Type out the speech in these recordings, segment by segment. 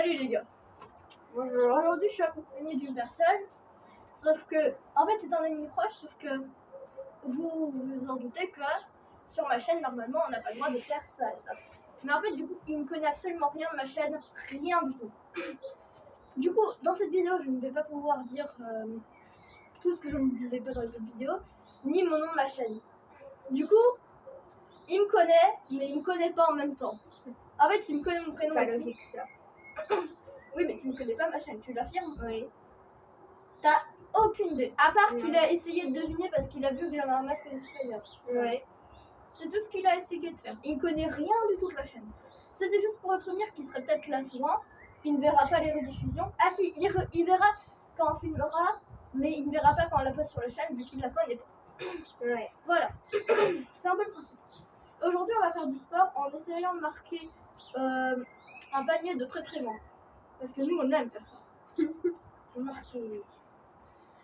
Salut les gars. Bonjour. Aujourd'hui je suis accompagnée d'une personne. Sauf que, en fait c'est un ami proche, sauf que vous vous en doutez que sur ma chaîne normalement on n'a pas le droit de faire ça et ça. Mais en fait du coup il ne connaît absolument rien de ma chaîne, rien du tout. Du coup dans cette vidéo je ne vais pas pouvoir dire tout ce que je ne disais pas dans les autres vidéos, ni mon nom de ma chaîne. Du coup il me connaît, mais il me connaît pas en même temps. En fait il me connaît mon prénom. Pas logique ça. Oui mais tu ne connais pas ma chaîne, tu l'affirmes? Oui. T'as aucune idée. À part qu'il a essayé de deviner parce qu'il a vu que j'avais un masque de Spider. Ouais. C'est tout ce qu'il a essayé de faire. Il ne connaît rien du tout de la chaîne. C'était juste pour le prévenir qu'il serait peut-être là souvent. Il ne verra pas les rediffusions. Ah si, il verra quand on filmera, mais il ne verra pas quand on la poste sur la chaîne vu qu'il la connaît pas. Ouais. Voilà. C'est un peu le principe. Aujourd'hui, on va faire du sport en essayant de marquer un panier de très très loin. Parce que nous, on aime faire ça. Marquer.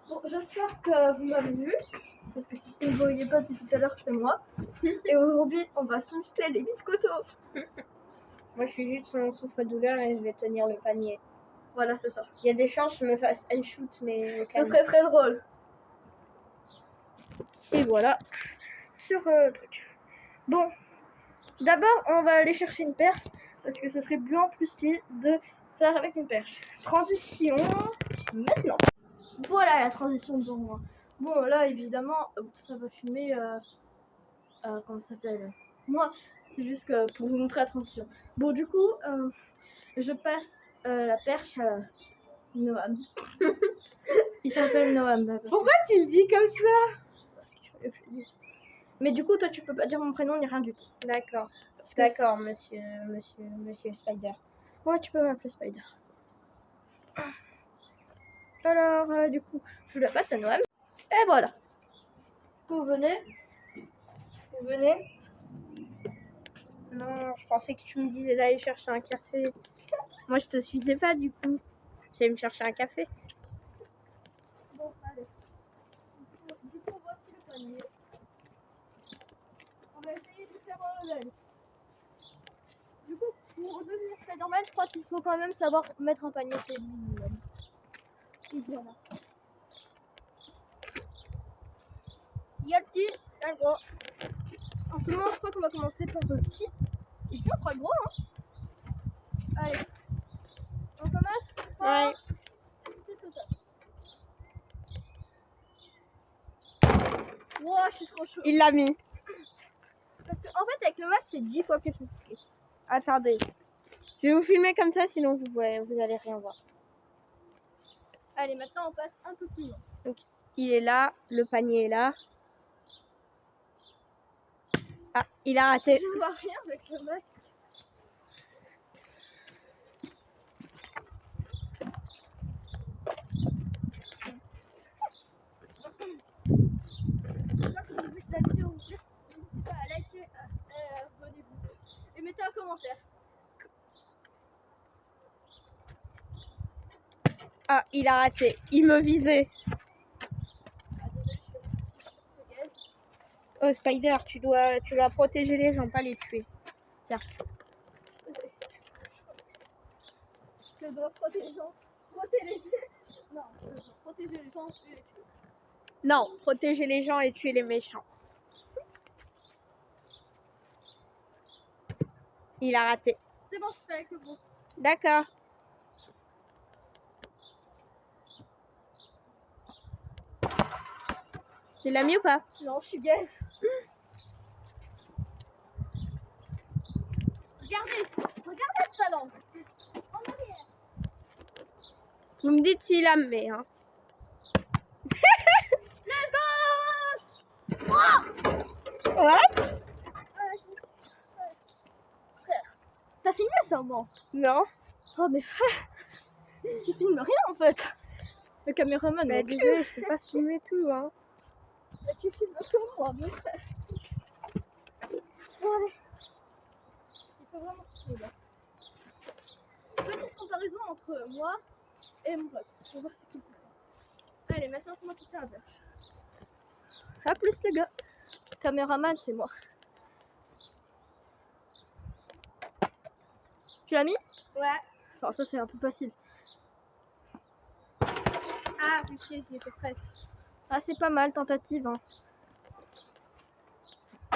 Bon, j'espère que vous m'avez vu, parce que si vous ne voyez pas depuis tout à l'heure, c'est moi. Et aujourd'hui, on va se muscler les biscottos. Moi je suis juste en souffre-douleur et je vais tenir le panier. Voilà, c'est ça. Il y a des chances que je me fasse un shoot, mais Ça serait très drôle. Et voilà, Sur le truc. Bon, d'abord, on va aller chercher une perche, parce que ce serait bien plus stylé de faire avec une perche. Transition, maintenant. Voilà la transition devant moi. Bon, là, évidemment, ça va filmer, comment ça s'appelle? Moi, c'est juste que pour vous montrer la transition. Bon, du coup, je passe la perche à Noam. Il s'appelle Noam. pourquoi tu le dis comme ça? Parce qu'il fallait que je le dise. Mais du coup, toi, tu peux pas dire mon prénom ni rien du tout. D'accord. Parce que D'accord, monsieur Spider. ouais, tu peux m'appeler Spider. Alors, du coup, je la passe à Noam. Et voilà. Vous venez. Vous venez. Non, je pensais que tu me disais d'aller chercher un café. Moi je te suivais pas du coup. J'allais me chercher un café. Bon, allez. Du coup, voici le panier. On va essayer de faire un level. Du coup, pour devenir Spider-Man, je crois qu'il faut quand même savoir mettre un panier, c'est le minimum. Et voilà. Il y a le petit, il y a le gros. En ce moment, je crois qu'on va commencer par le petit. Et puis on fera le gros, hein. Allez. On commence par... Ouais. C'est tout ça. Wow, je suis trop chaud. Il l'a mis. Parce qu'en fait, avec le masque, c'est 10 fois plus compliqué. Attendez. Je vais vous filmer comme ça, sinon vous allez rien voir. Allez, maintenant, on passe un peu plus loin. Donc, il est là, le panier est là. Ah, il a raté. Je vois rien avec le masque. J'espère que vous avez vu la vidéo vous plaît. N'hésitez pas à liker, abonnez-vous et mettez un commentaire. Ah, il a raté. Il me visait. Ah, désolé, je fais Oh, Spider, tu dois protéger les gens, pas les tuer. Tiens. Je dois protéger les gens. Protéger les... Non, je dois protéger les gens et les tuer. Non, protéger les gens et tuer les méchants. Il a raté. C'est bon, je fais avec le gros. D'accord. Tu l'as mis ou pas? Non, je suis gaze. Regardez ce talent. En arrière. Vous me dites s'il la met, hein. Let's go! What? Frère, t'as filmé ça, moi? Non. Oh, mais frère, tu filmes rien en fait. Le caméraman, Bah, désolé, je peux pas filmer tout, hein. Mais tu filmes comme moi, mon frère. Bon, allez. Il faut vraiment se filmer là. Petite comparaison entre moi et mon pote. On va voir ce qu'il fait. Allez, maintenant c'est moi qui tiens la perche. A plus les gars. Caméraman, c'est moi. Tu l'as mis? Ouais. Enfin, ça, c'est un peu facile. Ah, fais chier, j'y étais presque. Ah, c'est pas mal, tentative. Hein.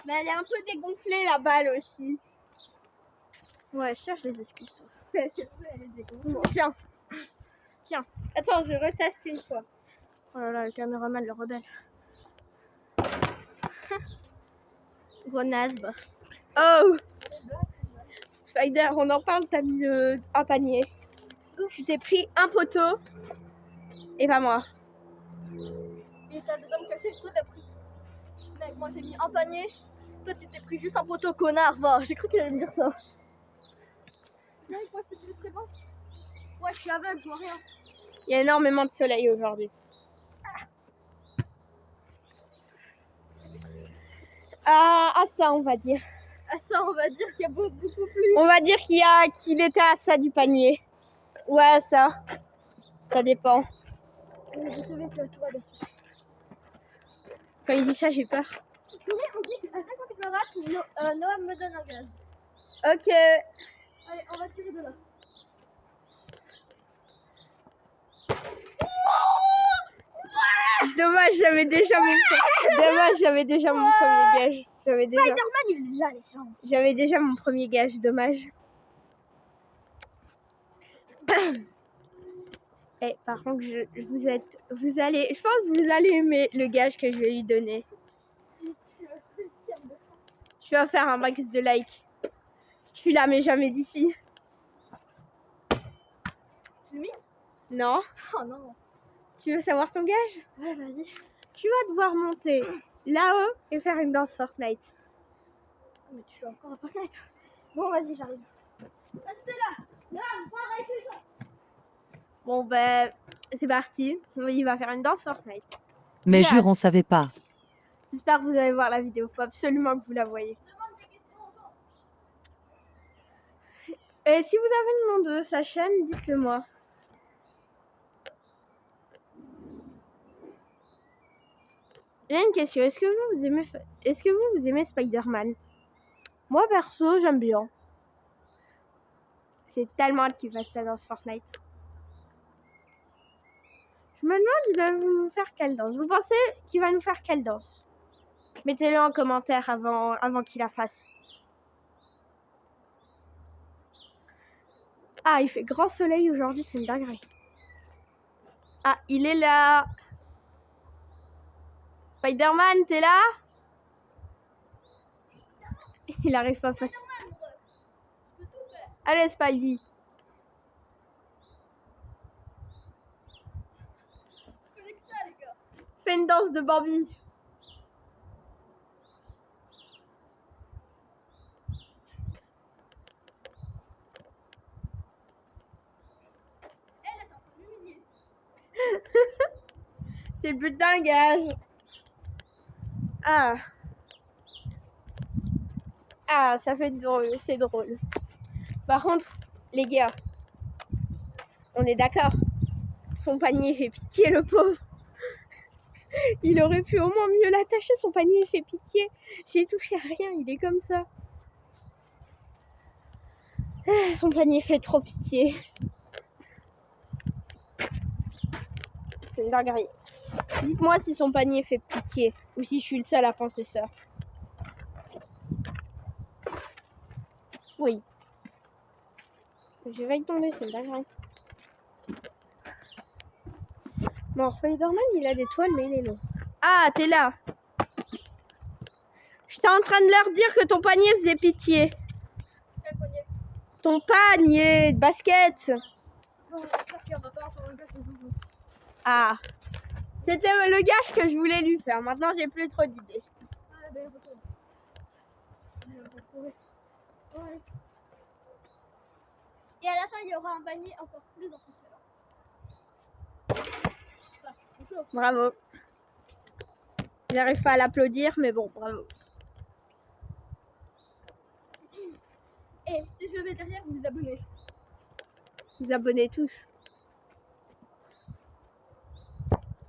Mais elle est un peu dégonflée, la balle aussi. Ouais, je cherche les excuses, toi. Ouais, c'est vrai, elle est dégonflée. Bon, tiens. Tiens. Attends, je reteste une fois. Oh là là, le caméraman, le rebelle. Gros nasbe. Oh! Spider, on en parle, t'as mis un panier. Tu t'es pris un poteau et pas moi. Et t'as dedans me cacher, toi t'as pris. Mec, moi j'ai mis un panier. Toi tu t'es pris juste un poteau, connard. Va, j'ai cru qu'il allait me dire ça. Mec, moi c'est très bon. Ouais, je suis aveugle, je vois rien. Il y a énormément de soleil aujourd'hui. Ah, ça, on va dire. Ah, ça, on va dire qu'il y a beaucoup plus. On va dire qu'il était à ça du panier. Ouais, à ça. Ça dépend. Je savais que toi, Quand il dit ça, j'ai peur. on dit qu'à chaque fois que je me rate, Noah me donne un gaz. Ok. Allez, on va tirer de là. Dommage, j'avais déjà mon premier gage. Spider-Man, il est là, les gens. J'avais déjà mon premier gage, dommage. Et par contre, je pense que vous allez aimer le gage que je vais lui donner. Je vais faire un max de likes. Tu la mets jamais d'ici. Tu mis? Non. Oh non. Tu veux savoir ton gage? Ouais, vas-y. Tu vas devoir monter là-haut et faire une danse Fortnite. Mais tu fais encore un Fortnite. Bon, vas-y, j'arrive. Restez là. Là, faut arrêter ça. Bon ben, c'est parti. Il va faire une danse Fortnite. Mais Là. jure, on savait pas. J'espère que vous allez voir la vidéo. Faut absolument que vous la voyez. Demande des questions aux gens. Et si vous avez le nom de sa chaîne, dites-le moi. J'ai une question. Est-ce que vous aimez Spider-Man? Moi perso, j'aime bien. J'ai tellement hâte qu'il fasse ça dans ce Fortnite. Je me demande, il va nous faire quelle danse? Vous pensez qu'il va nous faire quelle danse? Mettez-le en commentaire avant qu'il la fasse. Ah, il fait grand soleil aujourd'hui, c'est une dinguerie. Ah, il est là. Spider-Man, t'es là? Il arrive pas à passer. Allez, Spidey. Fais une danse de Bambi. C'est le but d'un gage. Ah. Ah, ça fait drôle, c'est drôle. Par contre, les gars, on est d'accord. Son panier fait pitié, le pauvre. Il aurait pu au moins mieux l'attacher, son panier fait pitié. J'ai touché à rien, il est comme ça. Ah, son panier fait trop pitié. C'est une dinguerie. Dites-moi si son panier fait pitié ou si je suis le seul à penser ça. Oui. Je vais y tomber, c'est une dinguerie. Bon, Spider-Man, il a des toiles, mais il est long. Ah, t'es là. J'étais en train de leur dire que ton panier faisait pitié. Quel panier? Ton panier de basket. Bon, j'espère qu'il y aura pas encore un gars qui joue. Ah. C'était le gage que je voulais lui faire. Maintenant, j'ai plus trop d'idées. Ah, ben, retourne. On va retrouver. Ouais. Et à la fin, il y aura un panier encore plus impressionnant. Ah, bonjour. Bravo. J'arrive pas à l'applaudir, mais bon, bravo. Et si je vais derrière, vous vous abonnez. Vous abonnez tous.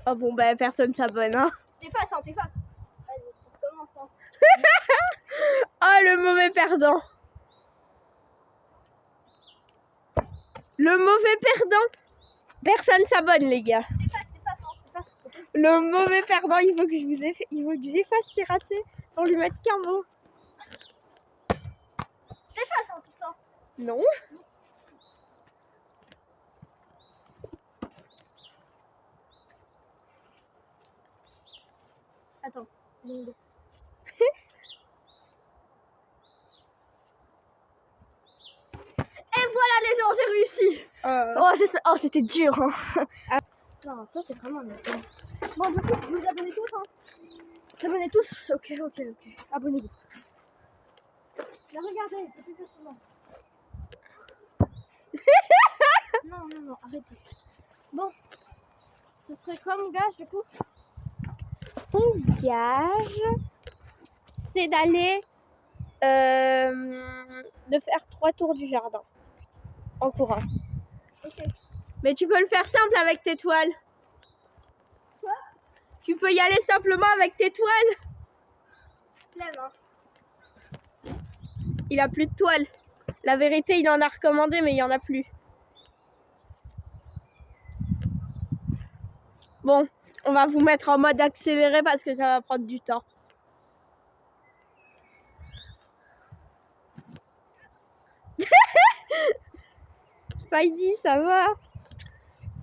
Oh bon, bah personne s'abonne, hein. T'effaces, hein, t'effaces. Allez, on commence, hein. Oh, le mauvais perdant. Le mauvais perdant. Personne s'abonne, les gars. T'effaces. Le mauvais perdant, il faut que j'efface ses ratés pour lui mettre qu'un mot. T'effaces tout ça. Non. Attends. Et voilà les gens, j'ai réussi. Oh, j'espère. Oh, c'était dur. Hein. Non, ça c'est vraiment méchant. Bon, du coup, vous vous abonnez tous. Hein. Vous abonnez tous. Ok. Abonnez-vous. Mais regardez, c'est plus facilement. non, arrêtez. Bon, ce serait comme gage du coup. Ton gage, c'est d'aller de faire 3 tours du jardin en courant. Ok. Mais tu peux le faire simple avec tes toiles. Quoi? Tu peux y aller simplement avec tes toiles. Flemme, hein. Il a plus de toiles. La vérité, il en a recommandé, mais il y en a plus. Bon, on va vous mettre en mode accéléré parce que ça va prendre du temps. Spidey, ça va?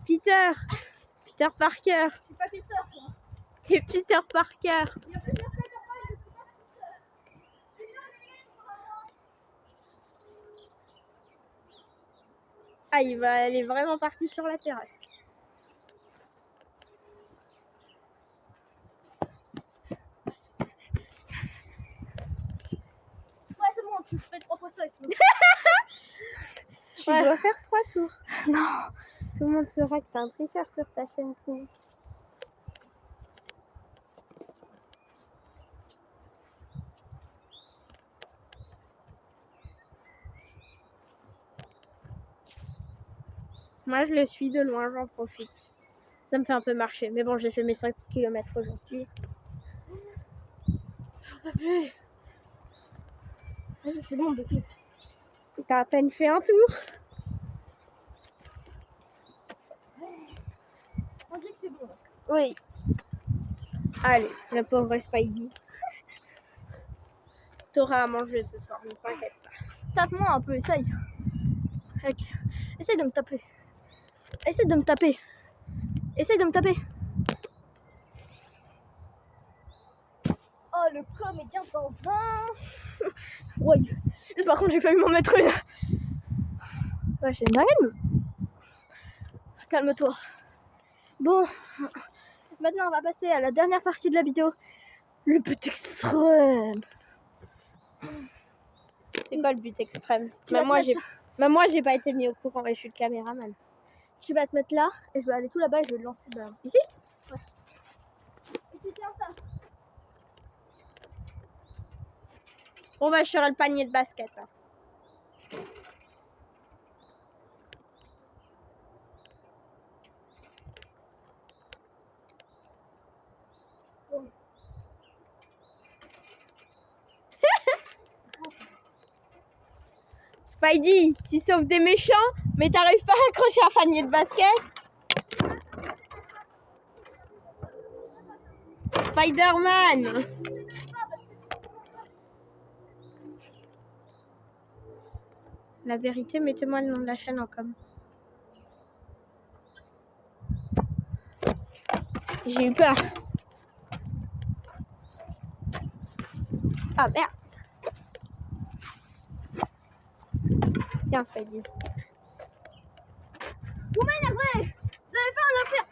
Peter Parker. Je suis pas Peter, quoi. C'est Peter Parker. Il y a plusieurs Peter Parker, je suis pas Peter. Ah, elle est vraiment partie sur la terrasse. Ouais, c'est bon, tu fais 3 fois ça, c'est bon. Tu dois faire 3 tours. Non. Tout le monde saura que t'es un tricheur sur ta chaîne sinon. Moi, je le suis de loin, j'en profite. Ça me fait un peu marcher. Mais bon, j'ai fait mes 5 km aujourd'hui. J'en peux plus. Vas-y, c'est bon, Betty. T'as à peine fait un tour. On dit que c'est bon. Oui. Allez, le pauvre Spidey. T'auras à manger ce soir, ne t'inquiète pas. Tape-moi un peu, essaye. Ok. Essaye de me taper. Essaye de me taper. Essaye de me taper. Oh, le comédien dans un. Ouais. Et par contre, j'ai failli m'en mettre une. Ouais, j'ai une. Calme-toi. Bon. Maintenant, on va passer à la dernière partie de la vidéo. Le but extrême. C'est quoi le but extrême? Tu vas Même moi, j'ai pas été mis au courant et je suis le caméraman. Tu vas te mettre là et je vais aller tout là-bas et je vais le lancer de là. Ici? Ouais. Et tu tiens ça. Bon, bah, je serai le panier de basket. Hein. Bon. Spidey, tu sauves des méchants, mais t'arrives pas à accrocher un panier de basket. Spider-Man. La vérité, mettez-moi le nom de la chaîne en com. J'ai eu peur. Ah merde. Tiens, Spidey. Vous m'énervez. Vous avez pas à faire.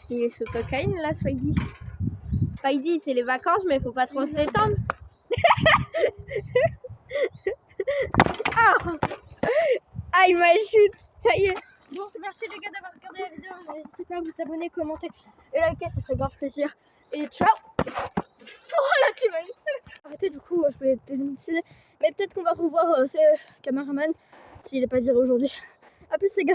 Il est sous cocaïne là, Spidey. Spidey, c'est les vacances, mais faut pas trop se détendre. Ah, il m'a shoot. Ça y est. Bon, merci les gars d'avoir regardé la vidéo. N'hésitez pas à vous abonner, commenter et liker, ça ferait grave plaisir. Et ciao. Oh là, tu m'as shoot. Arrêtez, du coup, je vais démissionner. Mais peut-être qu'on va revoir ce caméraman s'il n'est pas viré aujourd'hui. A plus les gars.